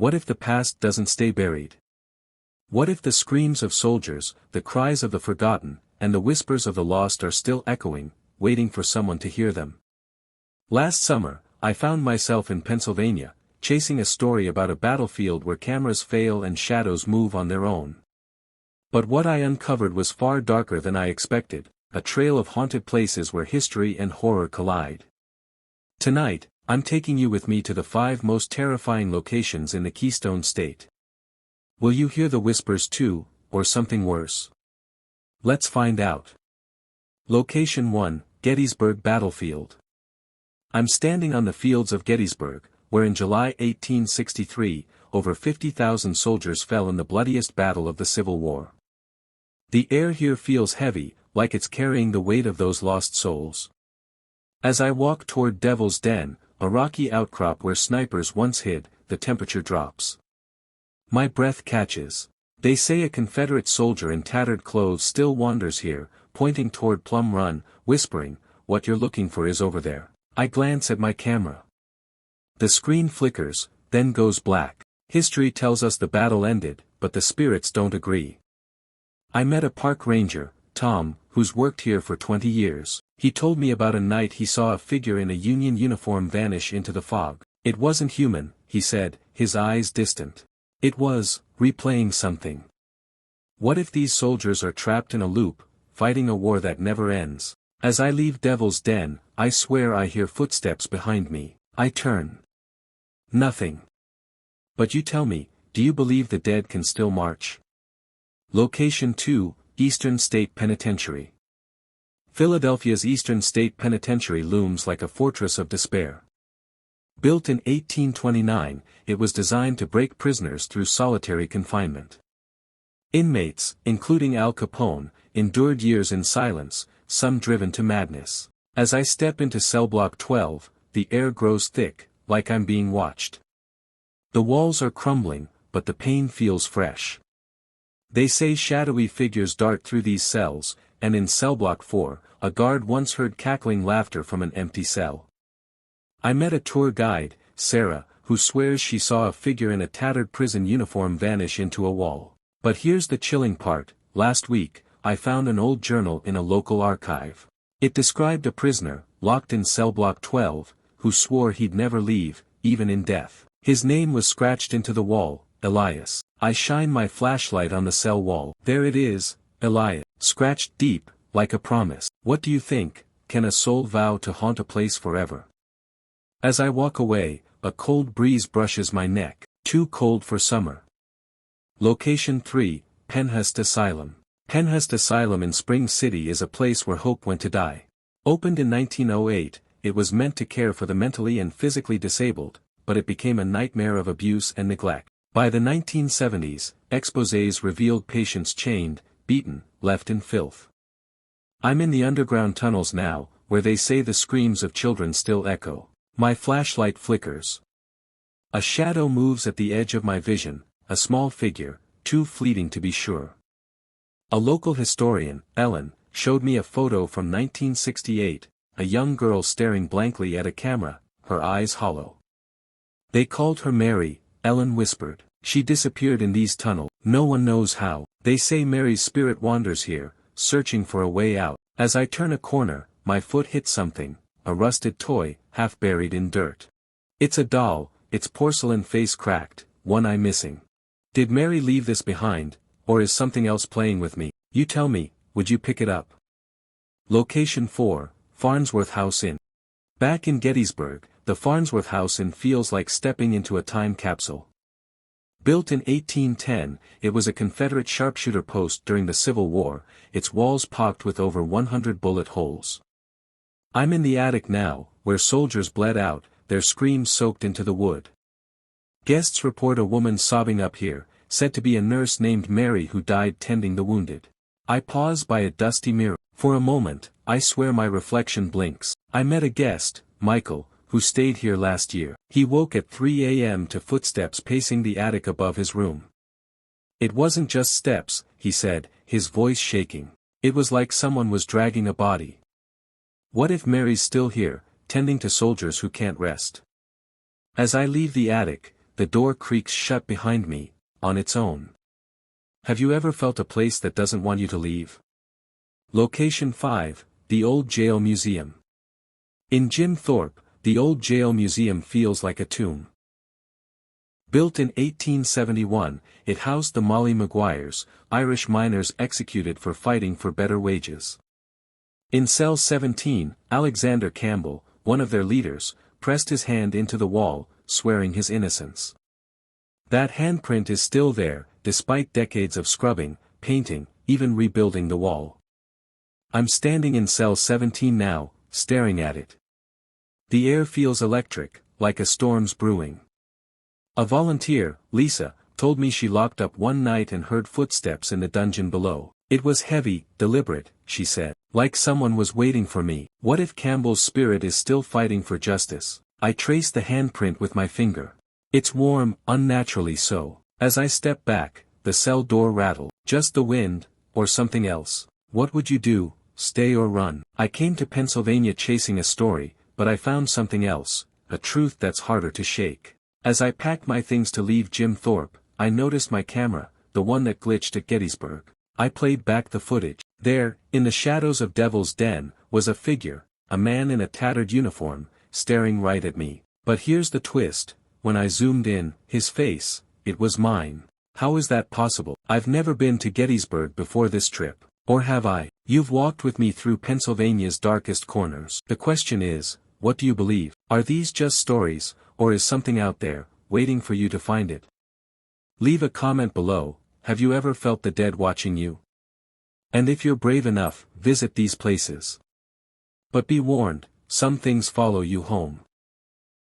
What if the past doesn't stay buried? What if the screams of soldiers, the cries of the forgotten, and the whispers of the lost are still echoing, waiting for someone to hear them? Last summer, I found myself in Pennsylvania, chasing a story about a battlefield where cameras fail and shadows move on their own. But what I uncovered was far darker than I expected, a trail of haunted places where history and horror collide. Tonight, I'm taking you with me to the 5 most terrifying locations in the Keystone State. Will you hear the whispers too, or something worse? Let's find out. Location 1, Gettysburg Battlefield. I'm standing on the fields of Gettysburg, where in July 1863, over 50,000 soldiers fell in the bloodiest battle of the Civil War. The air here feels heavy, like it's carrying the weight of those lost souls. As I walk toward Devil's Den, a rocky outcrop where snipers once hid, the temperature drops. My breath catches. They say a Confederate soldier in tattered clothes still wanders here, pointing toward Plum Run, whispering, "What you're looking for is over there." I glance at my camera. The screen flickers, then goes black. History tells us the battle ended, but the spirits don't agree. I met a park ranger, Tom, who's worked here for 20 years. He told me about a night he saw a figure in a Union uniform vanish into the fog. It wasn't human, he said, his eyes distant. It was, replaying something. What if these soldiers are trapped in a loop, fighting a war that never ends? As I leave Devil's Den, I swear I hear footsteps behind me. I turn. Nothing. But you tell me, do you believe the dead can still march? Location 2, Eastern State Penitentiary. Philadelphia's Eastern State Penitentiary looms like a fortress of despair. Built in 1829, it was designed to break prisoners through solitary confinement. Inmates, including Al Capone, endured years in silence, some driven to madness. As I step into cell block 12, the air grows thick, like I'm being watched. The walls are crumbling, but the pain feels fresh. They say shadowy figures dart through these cells, and in cell block 4, a guard once heard cackling laughter from an empty cell. I met a tour guide, Sarah, who swears she saw a figure in a tattered prison uniform vanish into a wall. But here's the chilling part: last week, I found an old journal in a local archive. It described a prisoner, locked in cell block 12, who swore he'd never leave, even in death. His name was scratched into the wall, Elias. I shine my flashlight on the cell wall. There it is, Elias, scratched deep, like a promise. What do you think? Can a soul vow to haunt a place forever? As I walk away, a cold breeze brushes my neck. Too cold for summer. Location 3, Pennhurst Asylum. Pennhurst Asylum in Spring City is a place where hope went to die. Opened in 1908, it was meant to care for the mentally and physically disabled, but it became a nightmare of abuse and neglect. By the 1970s, exposés revealed patients chained, beaten, left in filth. I'm in the underground tunnels now, where they say the screams of children still echo. My flashlight flickers. A shadow moves at the edge of my vision, a small figure, too fleeting to be sure. A local historian, Ellen, showed me a photo from 1968, a young girl staring blankly at a camera, her eyes hollow. They called her Mary, Ellen whispered. She disappeared in these tunnels. No one knows how. They say Mary's spirit wanders here, searching for a way out. As I turn a corner, my foot hits something, a rusted toy, half buried in dirt. It's a doll, its porcelain face cracked, one eye missing. Did Mary leave this behind, or is something else playing with me? You tell me, would you pick it up? Location 4, Farnsworth House Inn. Back in Gettysburg, the Farnsworth House Inn feels like stepping into a time capsule. Built in 1810, it was a Confederate sharpshooter post during the Civil War, its walls pocked with over 100 bullet holes. I'm in the attic now, where soldiers bled out, their screams soaked into the wood. Guests report a woman sobbing up here, said to be a nurse named Mary who died tending the wounded. I pause by a dusty mirror. For a moment, I swear my reflection blinks. I met a guest, Michael, who stayed here last year. He woke at 3 a.m. to footsteps pacing the attic above his room. It wasn't just steps, he said, his voice shaking. It was like someone was dragging a body. What if Mary's still here, tending to soldiers who can't rest? As I leave the attic, the door creaks shut behind me, on its own. Have you ever felt a place that doesn't want you to leave? Location 5, the Old Jail Museum. In Jim Thorpe, the Old Jail Museum feels like a tomb. Built in 1871, it housed the Molly Maguires, Irish miners executed for fighting for better wages. In cell 17, Alexander Campbell, one of their leaders, pressed his hand into the wall, swearing his innocence. That handprint is still there, despite decades of scrubbing, painting, even rebuilding the wall. I'm standing in cell 17 now, staring at it. The air feels electric, like a storm's brewing. A volunteer, Lisa, told me she locked up one night and heard footsteps in the dungeon below. It was heavy, deliberate, she said, like someone was waiting for me. What if Campbell's spirit is still fighting for justice? I traced the handprint with my finger. It's warm, unnaturally so. As I step back, the cell door rattled. Just the wind, or something else. What would you do, stay or run? I came to Pennsylvania chasing a story, but I found something else, a truth that's harder to shake. As I packed my things to leave Jim Thorpe, I noticed my camera, the one that glitched at Gettysburg. I played back the footage. There, in the shadows of Devil's Den, was a figure, a man in a tattered uniform, staring right at me. But here's the twist, when I zoomed in, his face, it was mine. How is that possible? I've never been to Gettysburg before this trip. Or have I? You've walked with me through Pennsylvania's darkest corners. The question is, what do you believe? Are these just stories, or is something out there, waiting for you to find it? Leave a comment below. Have you ever felt the dead watching you? And if you're brave enough, visit these places. But be warned, some things follow you home.